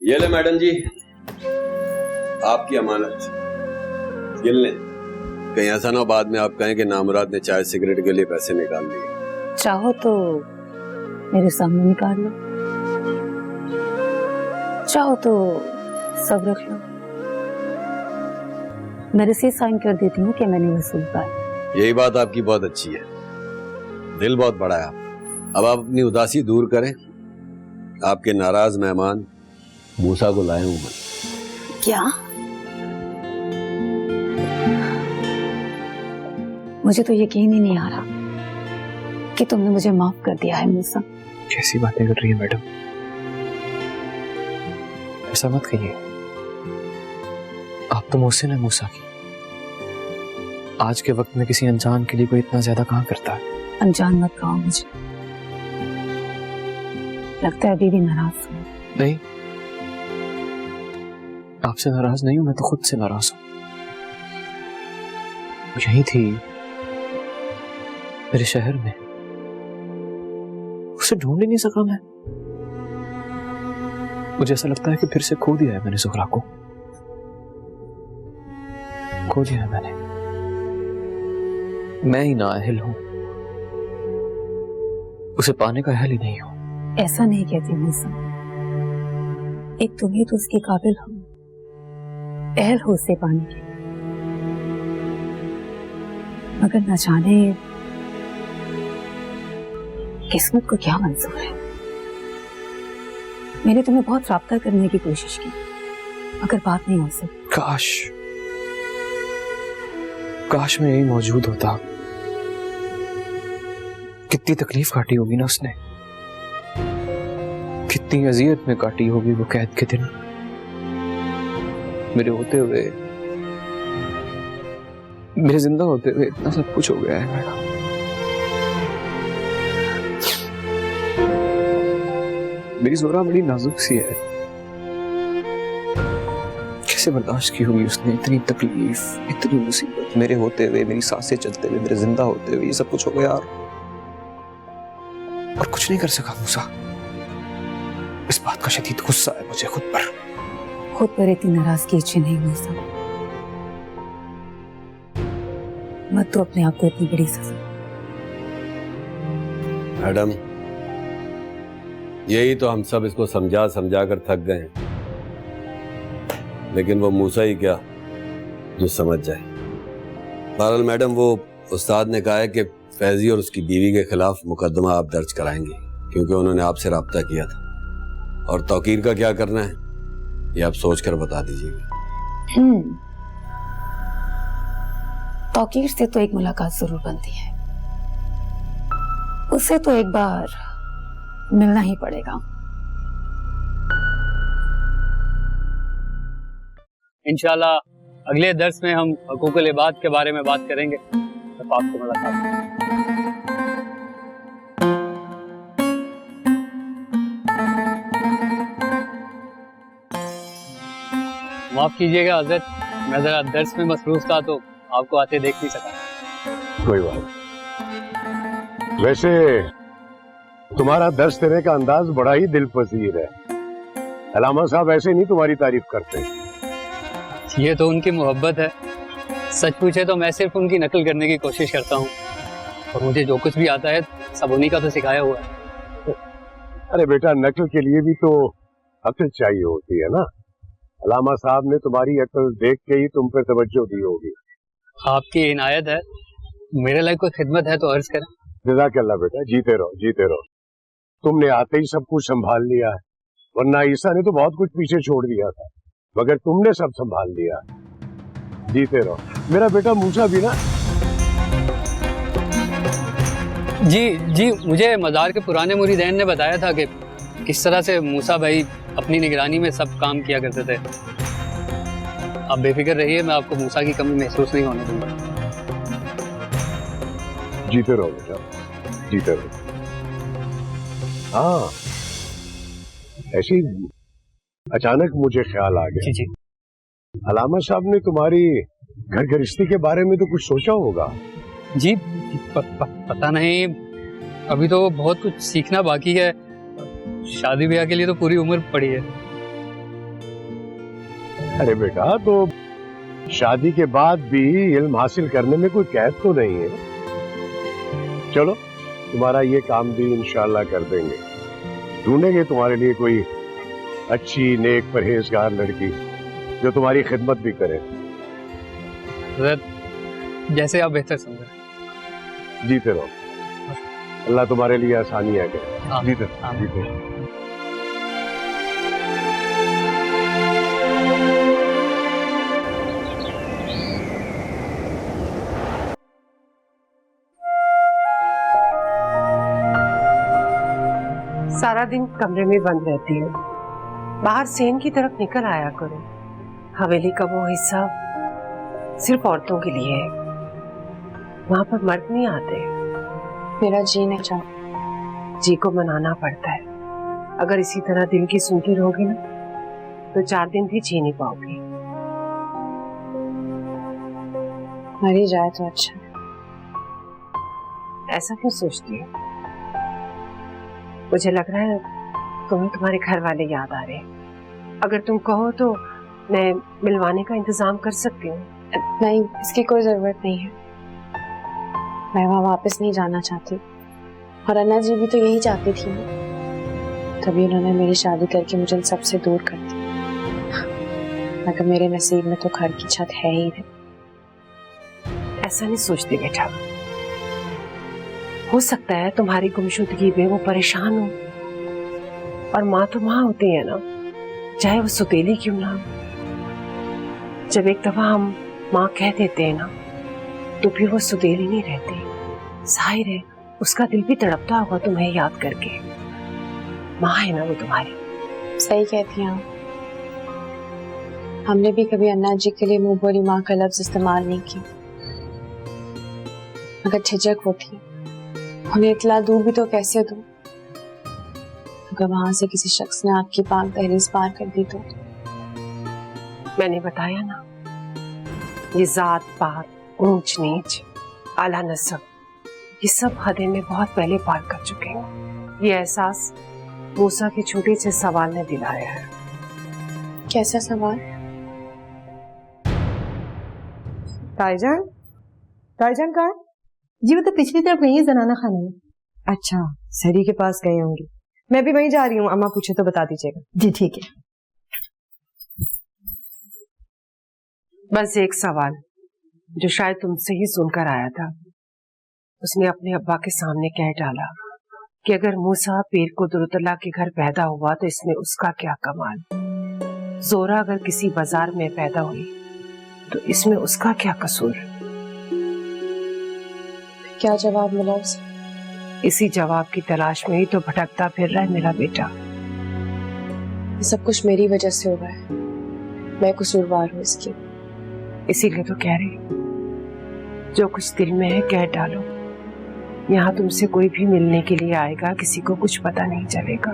ये ले मैडम जी, आपकी अमानत, गिन लें। कहीं ऐसा ना बाद में आप कहें कि नामुराद ने चाय सिगरेट के लिए पैसे निकाल लिए। चाहो तो मेरे सामने निकाल लो, चाहो तो सब रख लो। मैं रसीद साइन कर देती हूँ कि मैंने वसूल पाया। यही बात आपकी बहुत अच्छी है, दिल बहुत बड़ा है आप। अब आप अपनी उदासी दूर करें। आपके नाराज मेहमान मूसा को लाए हूं मैं। क्या? मुझे तो यकीन ही नहीं आ रहा कि तुमने मुझे माफ कर दिया है मूसा। कैसी बातें कर रही है मैडम, ऐसा मत कहिए। आप तो मोहसिन है मूसा की। आज के वक्त में किसी अनजान के लिए कोई इतना ज्यादा कहाँ करता है। अनजान मत कहो मुझे, लगता है अभी भी नाराज हूँ। नहीं, आपसे नाराज नहीं हूं, मैं तो खुद से नाराज हूं। वो यही थी मेरे शहर में, उसे ढूंढ ही नहीं सका मैं। मुझे ऐसा लगता है कि फिर से खो दिया है मैंने ज़ुहरा को, खो दिया है मैंने। मैं ही नाअहल हूं, उसे पाने का अहल ही नहीं हूं। ऐसा नहीं कहती मूसा, एक तुम ही तो उसके काबिल हो, अहल हो उसे पाने के। मगर न जाने किस्मत को क्या मंजूर है। मैंने तुम्हें बहुत राब्ता करने की कोशिश की, मगर बात नहीं हो सकी। काश मैं यही मौजूद होता। कितनी तकलीफ काटी होगी ना उसने, कितनी अजियत में काटी होगी वो कैद के दिन। मेरे होते हुए, मेरे जिंदा होते हुए इतना सब कुछ हो गया है मैडम। मेरी ज़ुहरा बड़ी नाजुक सी है, कैसे बर्दाश्त की होगी उसने इतनी तकलीफ, इतनी मुसीबत। मेरे होते हुए, मेरी सांसें चलते हुए, मेरे जिंदा होते हुए ये सब कुछ हो गया और कुछ नहीं कर सका मूसा। इस बात का शदीद गुस्सा है मुझे खुद पर इतनी नाराजगी अच्छी नहीं मूसा। मत तो अपने आप को इतनी बड़ी सजा। मैडम, यही तो हम सब इसको समझा समझा कर थक गए हैं, लेकिन वो मूसा ही क्या जो समझ जाए। बहरहाल मैडम, वो उस्ताद ने कहा है कि फैजी और उसकी बीवी के खिलाफ मुकदमा आप दर्ज कराएंगे, क्योंकि उन्होंने आपसे राब्ता किया था। और तौकीर का क्या करना है ये आप सोच कर बता दीजिएगा। तौकीर से तो एक मुलाकात जरूर बनती है, उससे तो एक बार मिलना ही पड़ेगा। इंशाल्लाह अगले दर्स में हम हकूक़ुल इबाद के बारे में बात करेंगे। तो आपको मुलाकात। माफ कीजिएगा हज़रत, मैं जरा दर्स में मसरूफ था तो आपको आते देख नहीं सका। कोई बात। वैसे तुम्हारा दर्स देने का अंदाज बड़ा ही दिलपजीर है। अलामा साहब ऐसे नहीं तुम्हारी तारीफ करते। ये तो उनकी मोहब्बत है, सच पूछे तो मैं सिर्फ उनकी नकल करने की कोशिश करता हूँ, और मुझे जो कुछ भी आता है सब उन्हीं का तो सिखाया हुआ है। अरे बेटा, नकल के लिए भी तो अक्ल चाहिए होती है ना। अलामा साहब ने तुम्हारी अक्ल देख के ही तुम पे तवज्जो दी होगी। आपकी इनायत है, मेरे लिए कोई खिदमत है तो अर्ज करें। जज़ाकल्लाह बेटा, जीते रहो जीते रहो। तुमने आते ही सब कुछ संभाल लिया है, वरना ईसा ने तो बहुत कुछ पीछे छोड़ दिया था, मगर तुमने सब संभाल लिया। जीते रहो। मेरा बेटा मूसा भी ना। जी, मुझे मज़ार के पुराने मुरीदैन ने बताया था कि किस तरह से मूसा भाई अपनी निगरानी में सब काम किया करते थे। आप बेफिक्र रहिए, मैं आपको मूसा की कमी महसूस नहीं होने दूंगा। जीते रहो बेटा, जीते रहो। हाँ, ऐसी अचानक मुझे ख्याल आ गया। जी। अलामा साहब ने तुम्हारी घर गृहस्थी के बारे में तो कुछ सोचा होगा। जी, पता नहीं, अभी तो बहुत कुछ सीखना बाकी है। शादी ब्याह के लिए तो पूरी उम्र पड़ी है। अरे बेटा, तो शादी के बाद भी इल्म हासिल करने में कोई कैद तो नहीं है। चलो, तुम्हारा ये काम भी इंशाल्लाह कर देंगे। ढूंढेंगे तुम्हारे लिए कोई अच्छी नेक परहेजगार लड़की जो तुम्हारी खिदमत भी करे। जैसे आप बेहतर समझे। जीते रहो, अल्लाह तुम्हारे लिए आसानियां करे। आमीन। जीते रहो, आमीन। जीते रहो। सारा दिन कमरे में बंद रहती है, बाहर सेन की तरफ निकल आया करो। हवेली का वो हिस्सा सिर्फ औरतों के लिए है, वहां पर मर्द नहीं आते। मेरा जी नहीं चाहता। जी को मनाना पड़ता है। अगर इसी तरह दिल की सुनती रहोगी ना तो 4 दिन भी जी नहीं पाओगी। मर ही जाए तो अच्छा है। ऐसा क्यों सोचती हो? मुझे लग रहा है तुम्हें तुम्हारे घर वाले याद आ रहे हैं। अगर तुम कहो तो मैं मिलवाने का इंतजाम कर सकती हूँ। नहीं, इसकी कोई जरूरत नहीं है। मैं वहाँ वापस नहीं जाना चाहती, और अन्ना जी भी तो यही चाहती थी। तभी उन्होंने मेरी शादी करके मुझे सबसे दूर कर दिया। मगर मेरे नसीब में तो घर की छत है ही नहीं। ऐसा नहीं सोचती बेटा, हो सकता है तुम्हारी गुमशुदगी में वो परेशान हो, और माँ तो माँ होती है ना, चाहे वो सुतेली क्यों ना हो। जब एक दफा हम माँ कह देते हैं ना तो फिर वो सुतेली नहीं रहती। जाहिर है उसका दिल भी तड़पता होगा तुम्हें याद करके। माँ है ना वो तुम्हारी। सही कहती हैं आप। हमने भी कभी अन्ना जी के लिए मुंह बोली माँ का लफ्ज इस्तेमाल नहीं की, अगर झिझक होती उन्हें इतला दूं भी तो कैसे दूं? अगर वहां से किसी शख्स ने आपकी पाक दहलीज पार कर दी तो? मैंने बताया ना, ये जात पात, ऊंच नीच, आला नस्ब, ये सब हदें में बहुत पहले पार कर चुके हैं। ये एहसास मूसा के छोटे से सवाल ने दिलाया है। कैसा सवाल? ताईजान, ताईजान कहाँ है? जी वो तो पिछली तरफ गई है जनाना खाने में। अच्छा, सरी के पास गए होंगे। मैं भी वहीं जा रही हूँ, अम्मा पूछे तो बता दीजिएगा। जी ठीक है। बस एक सवाल जो शायद तुमसे ही सुनकर आया था। उसने अपने अब्बा के सामने कह डाला कि अगर मूसा पीर कुदरतुल्लाह के घर पैदा हुआ तो इसमें उसका क्या कमाल, जोरा अगर किसी बाजार में पैदा हुई तो इसमें उसका क्या कसूर। क्या जवाब मिला उसे? इसी जवाब की तलाश में ही तो भटकता फिर रहा है मेरा बेटा। ये सब कुछ मेरी वजह से हुआ है, मैं कसूरवार हूँ इसकी। इसीलिए तो कह रही, जो कुछ दिल में है कह डालो। यहाँ तुमसे कोई भी मिलने के लिए आएगा, किसी को कुछ पता नहीं चलेगा।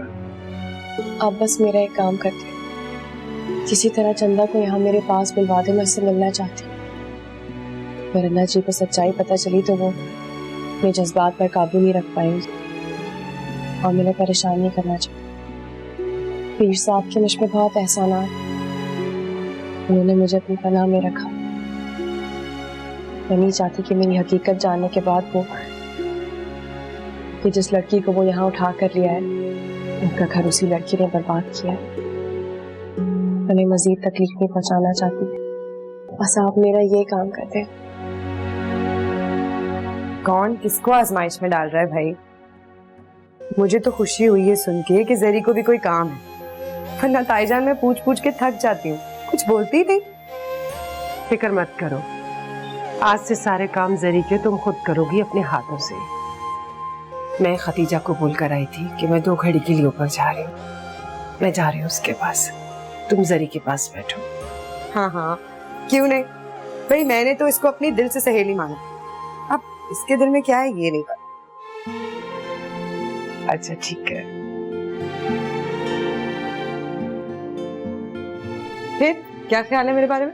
आप बस मेरा एक काम करते, किसी तरह चंदा को यहाँ मेरे पास मिलवा दे, मैं उससे मिलना चाहती हूँ। अगर अन्ना जी को सच्चाई पता चली तो वो अपने जज्बात पर काबू नहीं रख पाएंगे और मुझे परेशान नहीं करना चाहिए। पीर साहब के मुझ पे बहुत एहसानात, उन्होंने मुझे अपनी पनाह में रखा। मैं नहीं चाहती कि मेरी हकीकत जानने के बाद वो कि जिस लड़की को वो यहाँ उठा कर लिया है उनका घर उसी लड़की ने बर्बाद किया है। मैंने मजीद तकलीफ नहीं पहुंचाना चाहती, बस आप मेरा ये काम करते हैं। कौन किसको आजमाइश में डाल रहा है भाई? मुझे तो खुशी हुई है सुन के कि जरी को भी कोई काम है, वरना ताईजान मैं पूछ पूछ के थक जाती हूँ, कुछ बोलती नहीं। फिक्र मत करो, आज से सारे काम जरी के तुम खुद करोगी अपने हाथों से। मैं खतीजा को बोल कर आई थी कि मैं 2 घड़ी के लिए ऊपर जा रही हूँ, मैं जा रही हूँ उसके पास, तुम जरी के पास बैठो। हाँ हाँ, क्यों नहीं भाई, मैंने तो इसको अपनी दिल से सहेली माना, अब इसके दिल में क्या है ये नहीं पता। अच्छा ठीक है। फिर क्या ख्याल है मेरे बारे में?